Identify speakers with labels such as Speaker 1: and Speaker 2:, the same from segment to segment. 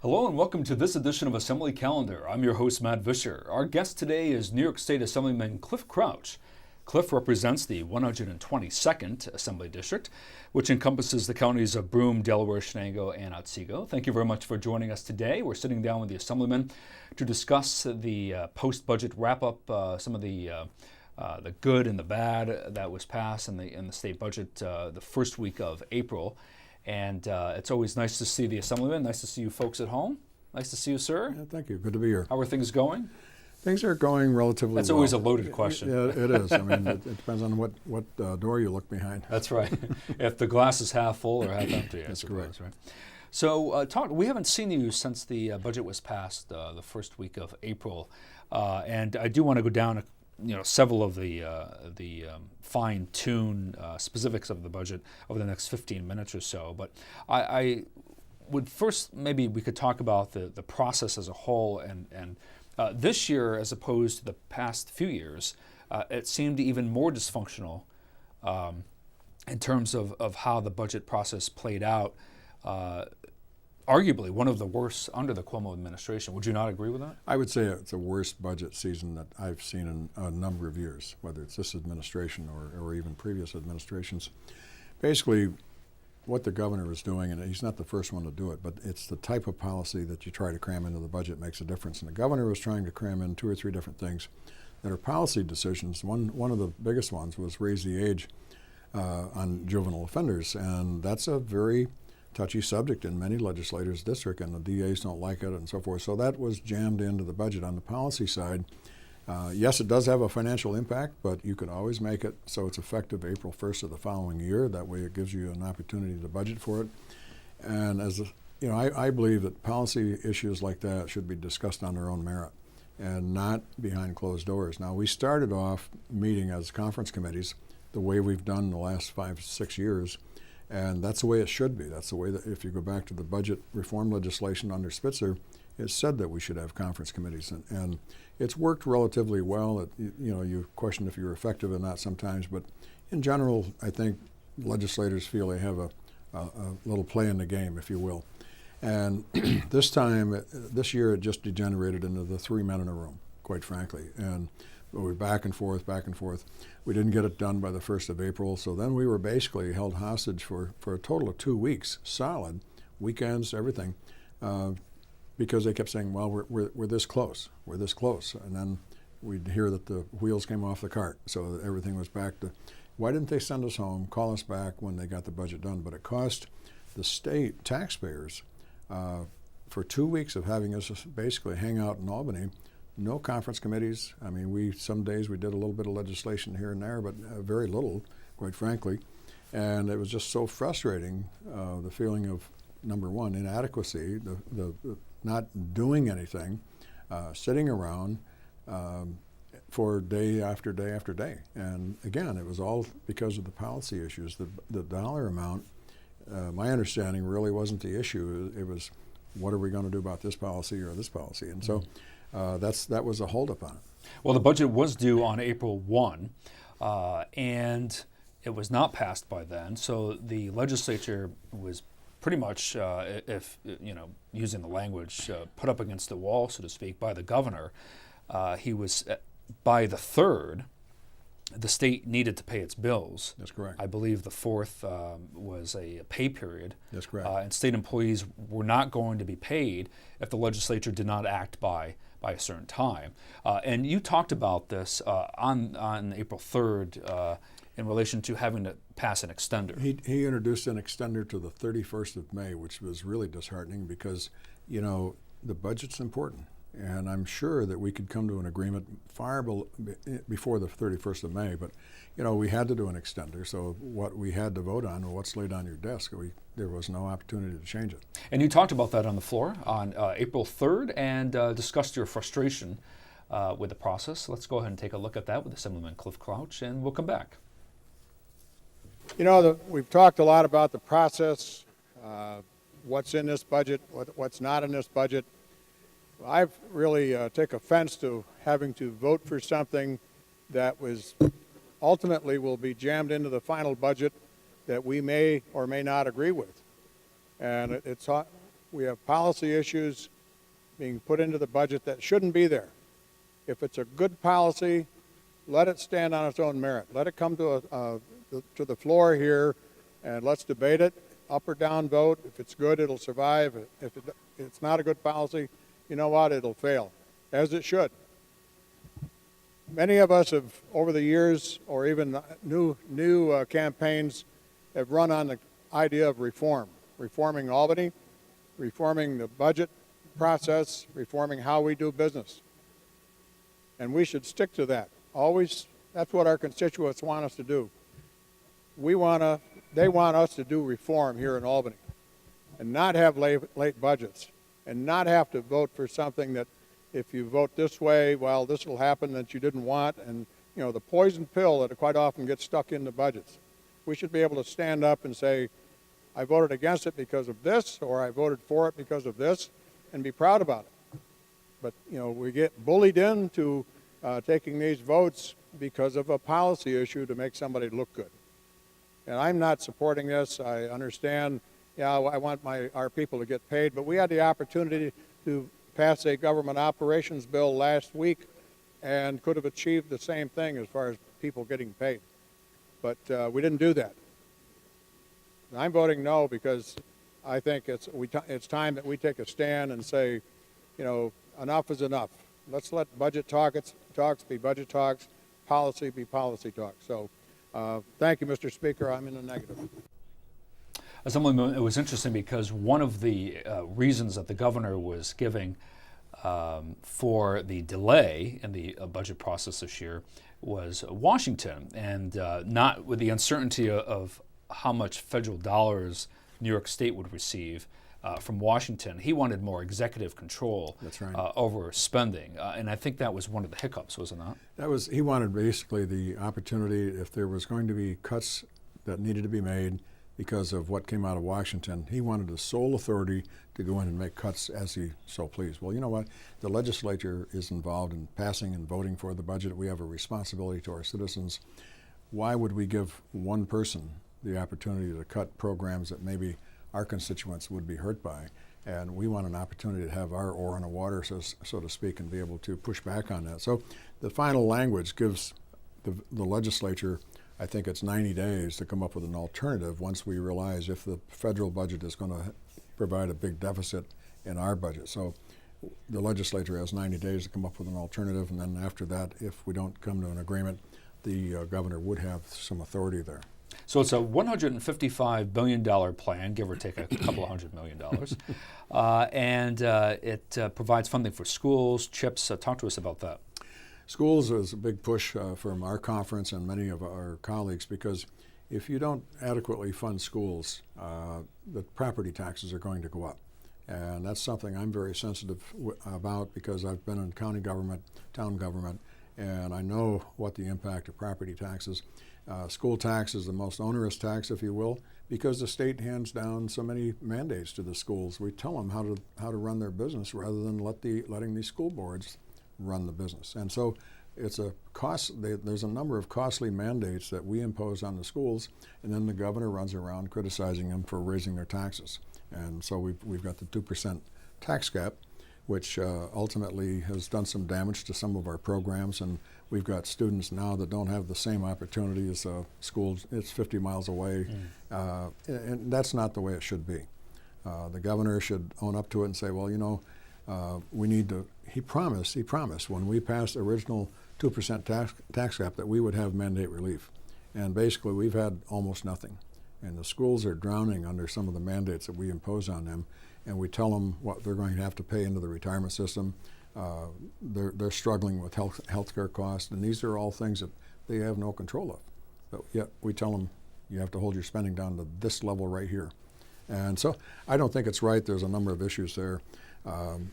Speaker 1: Hello and welcome to this edition of Assembly Calendar. I'm your host, Matt Visscher. Our guest today is New York State Assemblyman Cliff Crouch. Cliff represents the 122nd Assembly District, which encompasses the counties of Broome, Delaware, Shenango, and Otsego. Thank you very much for joining us today. We're sitting down with the Assemblyman to discuss the post-budget wrap-up, some of the good and the bad that was passed in the state budget the first week of April. And it's always nice to see the Assemblyman. Nice to see you folks at home. Nice to see you, sir.
Speaker 2: Yeah, thank you. Good to be here.
Speaker 1: How are things going?
Speaker 2: Things are going relatively
Speaker 1: That's
Speaker 2: well.
Speaker 1: always a loaded question.
Speaker 2: Yeah, it is. I mean, it depends on what door you look behind.
Speaker 1: That's right. If the glass is half full or half empty,
Speaker 2: That's correct.
Speaker 1: Right? So we haven't seen you since the budget was passed the first week of April. And I do want to go down several of the fine-tune specifics of the budget over the next 15 minutes or so. But I would first, maybe we could talk about the process as a whole. And this year, as opposed to the past few years, it seemed even more dysfunctional in terms of how the budget process played out. Arguably one of the worst under the Cuomo administration. Would you not agree with that?
Speaker 2: I would say it's the worst budget season that I've seen in a number of years, whether it's this administration or even previous administrations. Basically, what the governor is doing, and he's not the first one to do it, but it's the type of policy that you try to cram into the budget makes a difference. And the governor was trying to cram in 2 or 3 different things that are policy decisions. One of the biggest ones was raise the age on juvenile offenders, and that's a very touchy subject in many legislators' district, and the DAs don't like it and so forth. So that was jammed into the budget on the policy side. Yes, it does have a financial impact, but you can always make it so it's effective April 1st of the following year. That way it gives you an opportunity to budget for it. And I believe that policy issues like that should be discussed on their own merit and not behind closed doors. Now, we started off meeting as conference committees the way we've done the last 5, 6 years. And that's the way it should be. That's the way that if you go back to the budget reform legislation under Spitzer, it said that we should have conference committees. And it's worked relatively well. You question if you're effective or not sometimes, but in general, I think legislators feel they have a little play in the game, if you will. And this year, it just degenerated into the 3 men in a room, quite frankly. And we were back and forth. We didn't get it done by the 1st of April, so then we were basically held hostage for a total of 2 weeks, solid, weekends, everything, because they kept saying, well, we're this close, and then we'd hear that the wheels came off the cart, so everything was back to, why didn't they send us home, call us back when they got the budget done? But it cost the state taxpayers for 2 weeks of having us basically hang out in Albany. No conference committees. I mean, some days we did a little bit of legislation here and there, but very little, quite frankly. And it was just so frustrating, the feeling of, number one, inadequacy, the not doing anything, sitting around for day after day after day. And again, it was all because of the policy issues. The dollar amount, my understanding, really wasn't the issue. It was, what are we going to do about this policy or this policy? And so that was a holdup on it.
Speaker 1: Well, the budget was due on April 1, and it was not passed by then. So the legislature was pretty much, using the language, put up against the wall, so to speak, by the governor. He was, by the 3rd, the state needed to pay its bills.
Speaker 2: That's correct.
Speaker 1: I believe the 4th was a pay period.
Speaker 2: That's correct.
Speaker 1: And state employees were not going to be paid if the legislature did not act by a certain time. And you talked about this on April 3rd in relation to having to pass an extender.
Speaker 2: He introduced an extender to the 31st of May, which was really disheartening because, the budget's important. And I'm sure that we could come to an agreement far before the 31st of May. But, we had to do an extender. So what we had to vote on, or what's laid on your desk, there was no opportunity to change it.
Speaker 1: And you talked about that on the floor on April 3rd and discussed your frustration with the process. Let's go ahead and take a look at that with Assemblyman Cliff Crouch, and we'll come back.
Speaker 3: We've talked a lot about the process, what's in this budget, what's not in this budget. I've really take offense to having to vote for something that ultimately will be jammed into the final budget that we may or may not agree with. And it's We have policy issues being put into the budget that shouldn't be there. If it's a good policy, let it stand on its own merit. Let it come to the floor here, and let's debate it, up or down vote. If it's good, it'll survive. If it's not a good policy, you know what, it'll fail, as it should. Many of us have, over the years, or even new campaigns, have run on the idea of reform. Reforming Albany, reforming the budget process, reforming how we do business. And we should stick to that. Always, that's what our constituents want us to do. They want us to do reform here in Albany and not have late budgets and not have to vote for something that if you vote this way, well, this will happen that you didn't want, and you know, the poison pill that quite often gets stuck in the budgets. We should be able to stand up and say, I voted against it because of this, or I voted for it because of this, and be proud about it. But you know, we get bullied into taking these votes because of a policy issue to make somebody look good. And I'm not supporting this. I understand, yeah, I want our people to get paid, but we had the opportunity to pass a government operations bill last week and could have achieved the same thing as far as people getting paid. But we didn't do that. And I'm voting no because I think it's time that we take a stand and say, you know, enough is enough. Let's let budget talks be budget talks, policy be policy talks. So thank you, Mr. Speaker. I'm in the negative.
Speaker 1: Assemblyman, it was interesting because one of the reasons that the governor was giving for the delay in the budget process this year was Washington, and not with the uncertainty of how much federal dollars New York State would receive from Washington. He wanted more executive control.
Speaker 2: That's right.
Speaker 1: Over spending, and I think that was one of the hiccups, was it not?
Speaker 2: He wanted basically the opportunity, if there was going to be cuts that needed to be made because of what came out of Washington, he wanted the sole authority to go in and make cuts as he so pleased. Well, you know what? The legislature is involved in passing and voting for the budget. We have a responsibility to our citizens. Why would we give one person the opportunity to cut programs that maybe our constituents would be hurt by? And we want an opportunity to have our oar in the water, so to speak, and be able to push back on that. So the final language gives the legislature, I think it's 90 days to come up with an alternative once we realize if the federal budget is going to provide a big deficit in our budget. So the legislature has 90 days to come up with an alternative, and then after that, if we don't come to an agreement, the governor would have some authority there.
Speaker 1: So it's a $155 billion plan, give or take a couple of $100 million. And it provides funding for schools, CHIPS. Talk to us about that.
Speaker 2: Schools is a big push from our conference and many of our colleagues, because if you don't adequately fund schools, the property taxes are going to go up. And that's something I'm very sensitive about because I've been in county government, town government, and I know what the impact of property taxes. School tax is the most onerous tax, if you will, because the state hands down so many mandates to the schools. We tell them how to run their business rather than letting these school boards run the business. And so it's a cost. There's a number of costly mandates that we impose on the schools, and then the governor runs around criticizing them for raising their taxes. And so we've got the 2% tax cap, which ultimately has done some damage to some of our programs, and we've got students now that don't have the same opportunity as schools. It's 50 miles away, and that's not the way it should be. The governor should own up to it and say, well, you know, we need to. He promised when we passed the original 2% tax cap that we would have mandate relief, and basically we've had almost nothing, and the schools are drowning under some of the mandates that we impose on them. And we tell them what they're going to have to pay into the retirement system. They're struggling with health care costs, and these are all things that they have no control of. But yet we tell them you have to hold your spending down to this level right here. And so I don't think it's right. There's a number of issues there.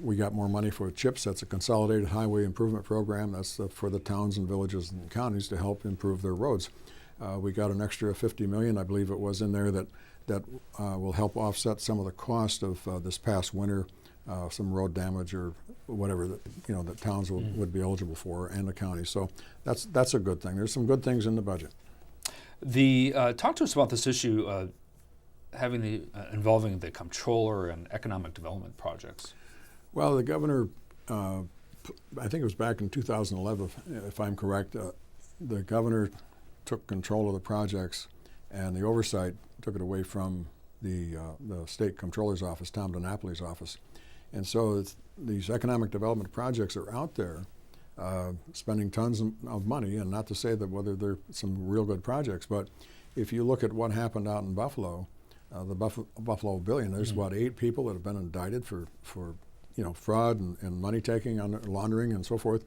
Speaker 2: We got more money for CHIPS. That's a consolidated highway improvement program. That's for the towns and villages and counties to help improve their roads. We got an extra $50 million, I believe it was, in there that will help offset some of the cost of this past winter, some road damage or whatever that towns would be eligible for, and the county. So that's a good thing. There's some good things in the budget.
Speaker 1: Talk to us about this issue. involving the comptroller and economic development projects?
Speaker 2: Well, the governor, I think it was back in 2011, if I'm correct, the governor took control of the projects, and the oversight took it away from the state comptroller's office, Tom DiNapoli's office. And so these economic development projects are out there spending tons of money, and not to say that whether they're some real good projects, but if you look at what happened out in Buffalo, the Buffalo Billion, there's about 8 people that have been indicted for fraud and money taking, laundering, and so forth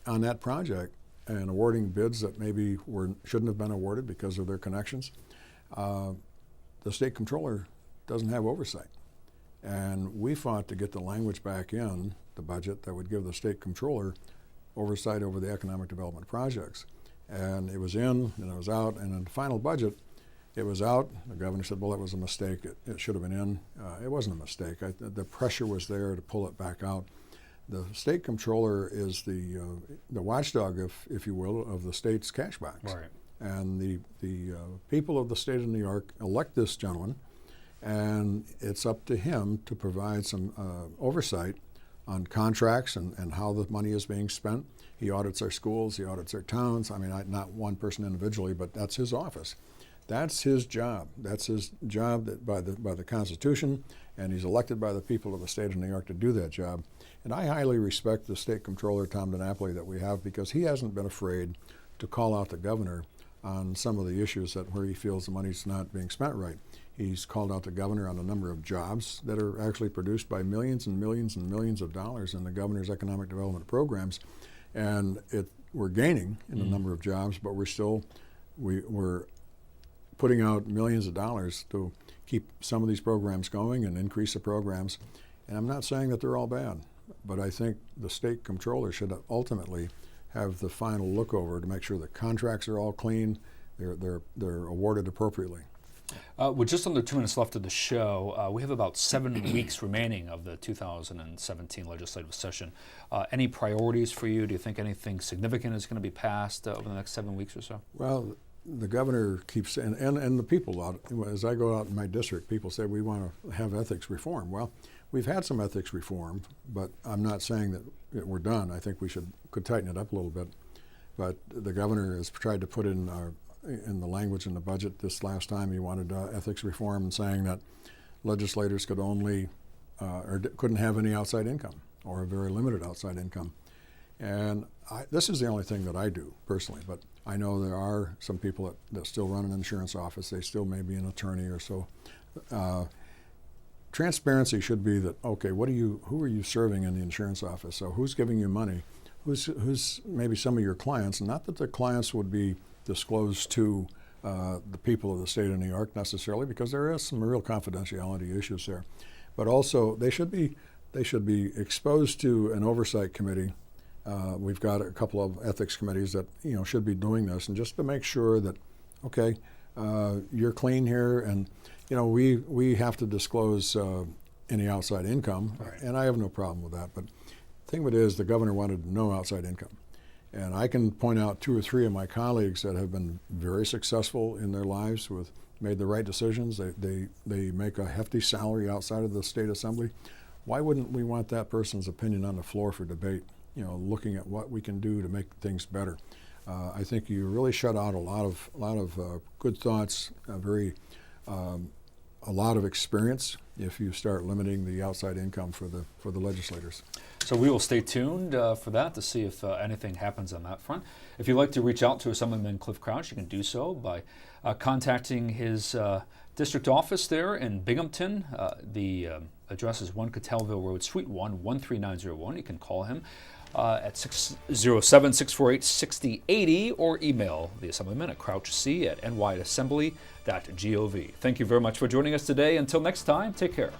Speaker 2: on that project, and awarding bids that maybe shouldn't have been awarded because of their connections. The state comptroller doesn't have oversight, and we fought to get the language back in the budget that would give the state comptroller oversight over the economic development projects. And it was in, and it was out, and in the final budget, it was out. The governor said, well, it was a mistake. It should have been in. It wasn't a mistake. The pressure was there to pull it back out. The state comptroller is the watchdog, if you will, of the state's cash box.
Speaker 1: Right.
Speaker 2: And the people of the state of New York elect this gentleman, and it's up to him to provide some oversight on contracts and how the money is being spent. He audits our schools, he audits our towns. I mean, not one person individually, but that's his office. That's his job. That's his job by the Constitution, and he's elected by the people of the state of New York to do that job. And I highly respect the state comptroller, Tom DiNapoli, that we have, because he hasn't been afraid to call out the governor on some of the issues where he feels the money's not being spent right. He's called out the governor on a number of jobs that are actually produced by millions and millions and millions of dollars in the governor's economic development programs. And we're gaining in the number of jobs, but we're putting out millions of dollars to keep some of these programs going and increase the programs. And I'm not saying that they're all bad, but I think the state comptroller should ultimately have the final look over to make sure the contracts are all clean, they're awarded appropriately.
Speaker 1: With just under 2 minutes left of the show, we have about 7 weeks remaining of the 2017 legislative session. Any priorities for you? Do you think anything significant is going to be passed over the next 7 weeks or so?
Speaker 2: Well, the governor keeps saying, and the people out, as I go out in my district, people say we want to have ethics reform. Well, we've had some ethics reform, but I'm not saying that we're done. I think we could tighten it up a little bit. But the governor has tried to put in the language in the budget this last time. He wanted ethics reform, and saying that legislators could only couldn't have any outside income, or a very limited outside income. And this is the only thing that I do personally, but I know there are some people that still run an insurance office. They still may be an attorney or so. Transparency should be that, okay, who are you serving in the insurance office? So who's giving you money? Who's maybe some of your clients? Not that the clients would be disclosed to the people of the state of New York necessarily, because there is some real confidentiality issues there. But also they should be exposed to an oversight committee. We've got a couple of ethics committees that should be doing this, and just to make sure that, okay, you're clean here, and we have to disclose any outside income,
Speaker 1: right.
Speaker 2: And I have no problem with that. But the thing of it is, the governor wanted no outside income, and I can point out 2 or 3 of my colleagues that have been very successful in their lives, made the right decisions. They make a hefty salary outside of the state assembly. Why wouldn't we want that person's opinion on the floor for debate? Looking at what we can do to make things better. I think you really shut out a lot of good thoughts, a lot of experience if you start limiting the outside income for the legislators.
Speaker 1: So we will stay tuned for that to see if anything happens on that front. If you'd like to reach out to Assemblyman Cliff Crouch, you can do so by contacting his district office there in Binghamton. The address is 1 Catelville Road, Suite 1, 13901. You can call him at 607-648-6080 or email the Assemblyman at crouchc@nyassembly.gov. Thank you very much for joining us today. Until next time, take care.